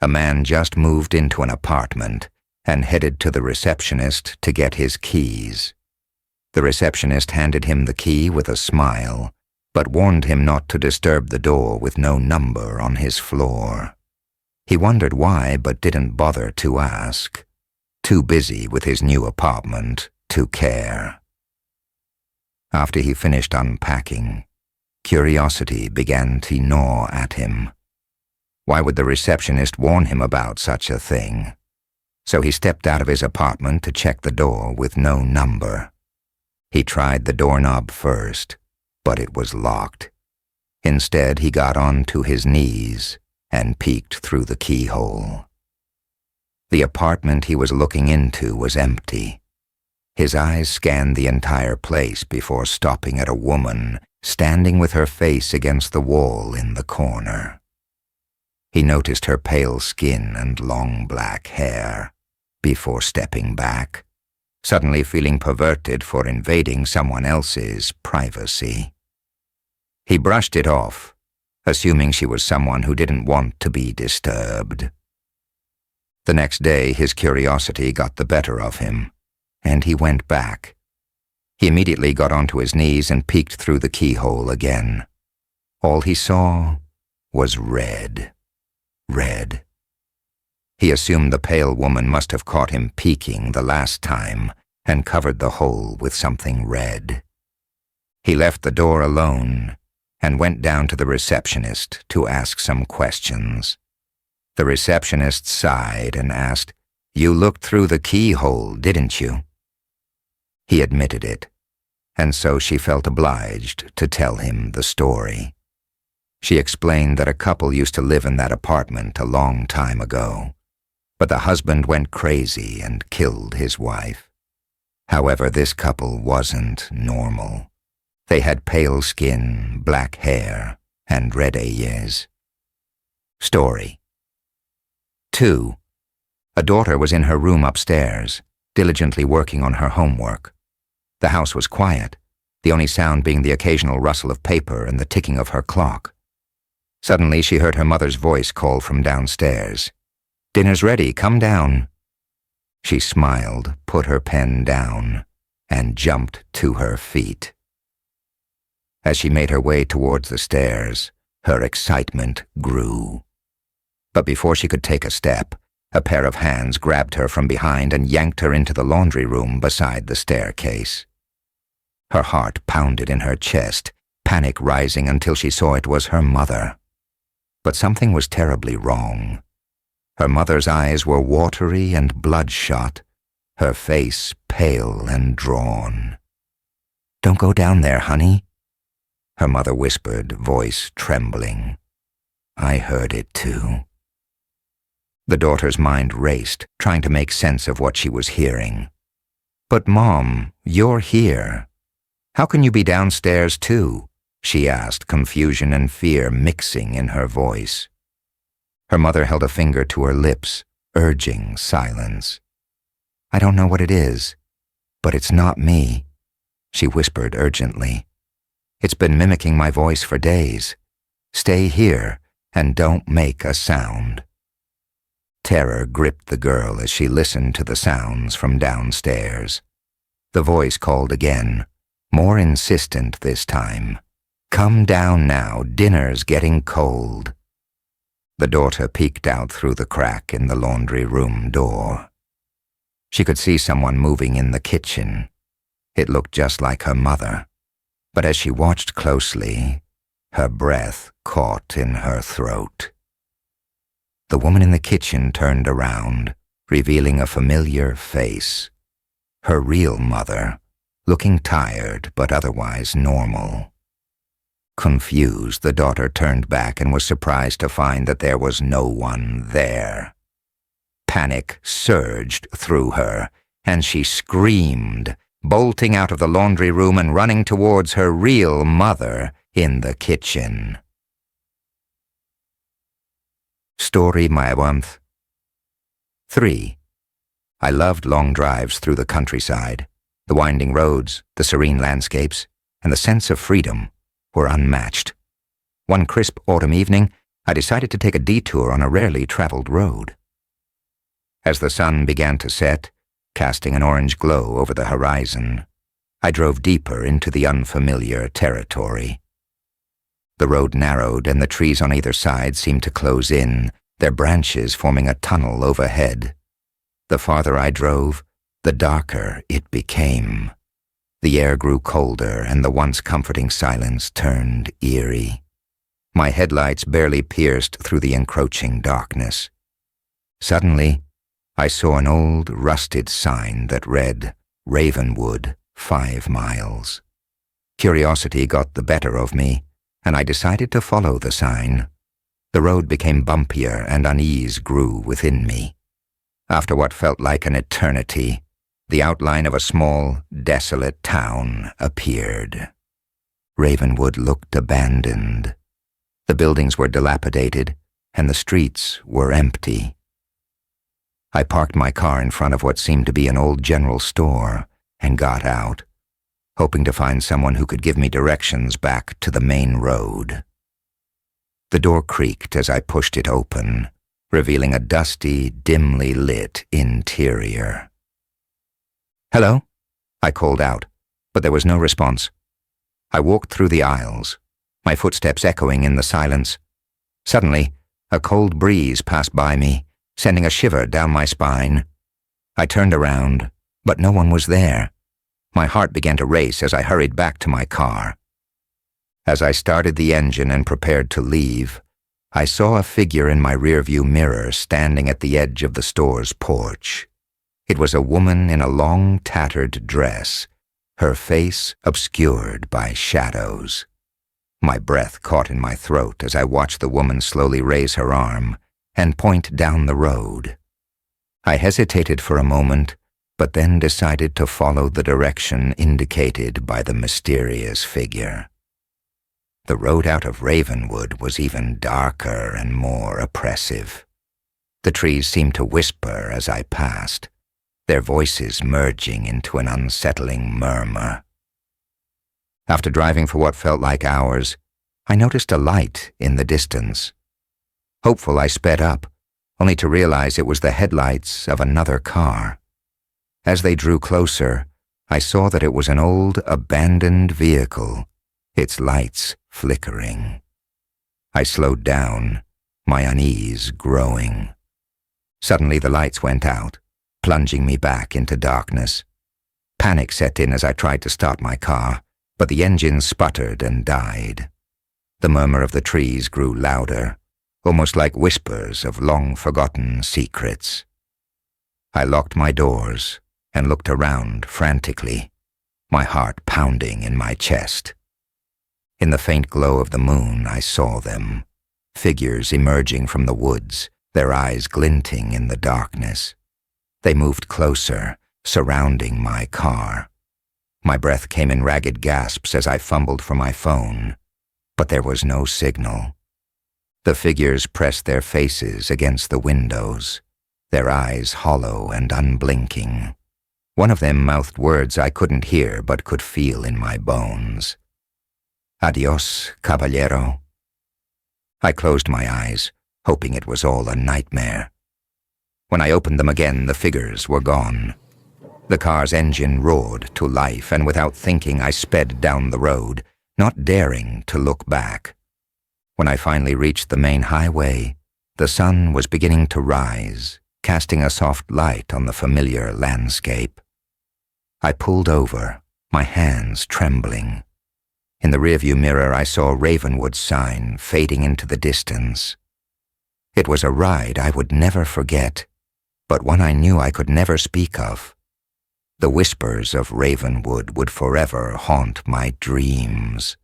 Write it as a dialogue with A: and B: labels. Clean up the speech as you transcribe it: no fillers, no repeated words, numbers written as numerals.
A: A man just moved into an apartment and headed to the receptionist to get his keys. The receptionist handed him the key with a smile, but warned him not to disturb the door with no number on his floor. He wondered why, but didn't bother to ask. Too busy with his new apartment to care. After he finished unpacking, curiosity began to gnaw at him. Why would the receptionist warn him about such a thing? So he stepped out of his apartment to check the door with no number. He tried the doorknob first, but it was locked. Instead, he got onto his knees and peeked through the keyhole. The apartment he was looking into was empty. His eyes scanned the entire place before stopping at a woman standing with her face against the wall in the corner. He noticed her pale skin and long black hair before stepping back, suddenly feeling perverted for invading someone else's privacy. He brushed it off, assuming she was someone who didn't want to be disturbed. The next day, his curiosity got the better of him, and he went back. He immediately got onto his knees and peeked through the keyhole again. All he saw was red. Red. He assumed the pale woman must have caught him peeking the last time and covered the hole with something red. He left the door alone and went down to the receptionist to ask some questions. The receptionist sighed and asked, "You looked through the keyhole, didn't you?" He admitted it, and so she felt obliged to tell him the story. She explained that a couple used to live in that apartment a long time ago, but the husband went crazy and killed his wife. However, this couple wasn't normal. They had pale skin, black hair, and red eyes. Story 2. A daughter was in her room upstairs, diligently working on her homework. The house was quiet, the only sound being the occasional rustle of paper and the ticking of her clock. Suddenly she heard her mother's voice call from downstairs. "Dinner's ready, come down." She smiled, put her pen down, and jumped to her feet. As she made her way towards the stairs, her excitement grew. But before she could take a step, a pair of hands grabbed her from behind and yanked her into the laundry room beside the staircase. Her heart pounded in her chest, panic rising until she saw it was her mother. But something was terribly wrong. Her mother's eyes were watery and bloodshot, her face pale and drawn. "Don't go down there, honey," her mother whispered, voice trembling. I heard it too. The daughter's mind raced, trying to make sense of what she was hearing. "But Mom, you're here. How can you be downstairs too?" she asked, confusion and fear mixing in her voice. Her mother held a finger to her lips, urging silence. "I don't know what it is, but it's not me," she whispered urgently. "It's been mimicking my voice for days. Stay here and don't make a sound." Terror gripped the girl as she listened to the sounds from downstairs. The voice called again, more insistent this time. "Come down now, dinner's getting cold." The daughter peeked out through the crack in the laundry room door. She could see someone moving in the kitchen. It looked just like her mother, but as she watched closely, her breath caught in her throat. The woman in the kitchen turned around, revealing a familiar face. Her real mother, looking tired but otherwise normal. Confused, the daughter turned back and was surprised to find that there was no one there. Panic surged through her, and she screamed, bolting out of the laundry room and running towards her real mother in the kitchen. Story Maiwanth 3. I loved long drives through the countryside. The winding roads, the serene landscapes, and the sense of freedom were unmatched. One crisp autumn evening, I decided to take a detour on a rarely traveled road. As the sun began to set, casting an orange glow over the horizon, I drove deeper into the unfamiliar territory. The road narrowed and the trees on either side seemed to close in, their branches forming a tunnel overhead. The farther I drove, the darker it became. The air grew colder and the once comforting silence turned eerie. My headlights barely pierced through the encroaching darkness. Suddenly, I saw an old, rusted sign that read, Ravenwood, 5 miles. Curiosity got the better of me, and I decided to follow the sign. The road became bumpier and unease grew within me. After what felt like an eternity, the outline of a small, desolate town appeared. Ravenwood looked abandoned. The buildings were dilapidated, and the streets were empty. I parked my car in front of what seemed to be an old general store and got out, hoping to find someone who could give me directions back to the main road. The door creaked as I pushed it open, revealing a dusty, dimly lit interior. "Hello?" I called out, but there was no response. I walked through the aisles, my footsteps echoing in the silence. Suddenly, a cold breeze passed by me, sending a shiver down my spine. I turned around, but no one was there. My heart began to race as I hurried back to my car. As I started the engine and prepared to leave, I saw a figure in my rearview mirror standing at the edge of the store's porch. It was a woman in a long, tattered dress, her face obscured by shadows. My breath caught in my throat as I watched the woman slowly raise her arm and point down the road. I hesitated for a moment, but then decided to follow the direction indicated by the mysterious figure. The road out of Ravenwood was even darker and more oppressive. The trees seemed to whisper as I passed, their voices merging into an unsettling murmur. After driving for what felt like hours, I noticed a light in the distance. Hopeful, I sped up, only to realize it was the headlights of another car. As they drew closer, I saw that it was an old, abandoned vehicle, its lights flickering. I slowed down, my unease growing. Suddenly the lights went out, plunging me back into darkness. Panic set in as I tried to start my car, but the engine sputtered and died. The murmur of the trees grew louder, almost like whispers of long-forgotten secrets. I locked my doors and looked around frantically, my heart pounding in my chest. In the faint glow of the moon, I saw them, figures emerging from the woods, their eyes glinting in the darkness. They moved closer, surrounding my car. My breath came in ragged gasps as I fumbled for my phone, but there was no signal. The figures pressed their faces against the windows, their eyes hollow and unblinking. One of them mouthed words I couldn't hear but could feel in my bones. "Adios, caballero." I closed my eyes, hoping it was all a nightmare. When I opened them again, the figures were gone. The car's engine roared to life, and without thinking, I sped down the road, not daring to look back. When I finally reached the main highway, the sun was beginning to rise, casting a soft light on the familiar landscape. I pulled over, my hands trembling. In the rearview mirror, I saw Ravenwood's sign fading into the distance. It was a ride I would never forget, but one I knew I could never speak of. The whispers of Ravenwood would forever haunt my dreams.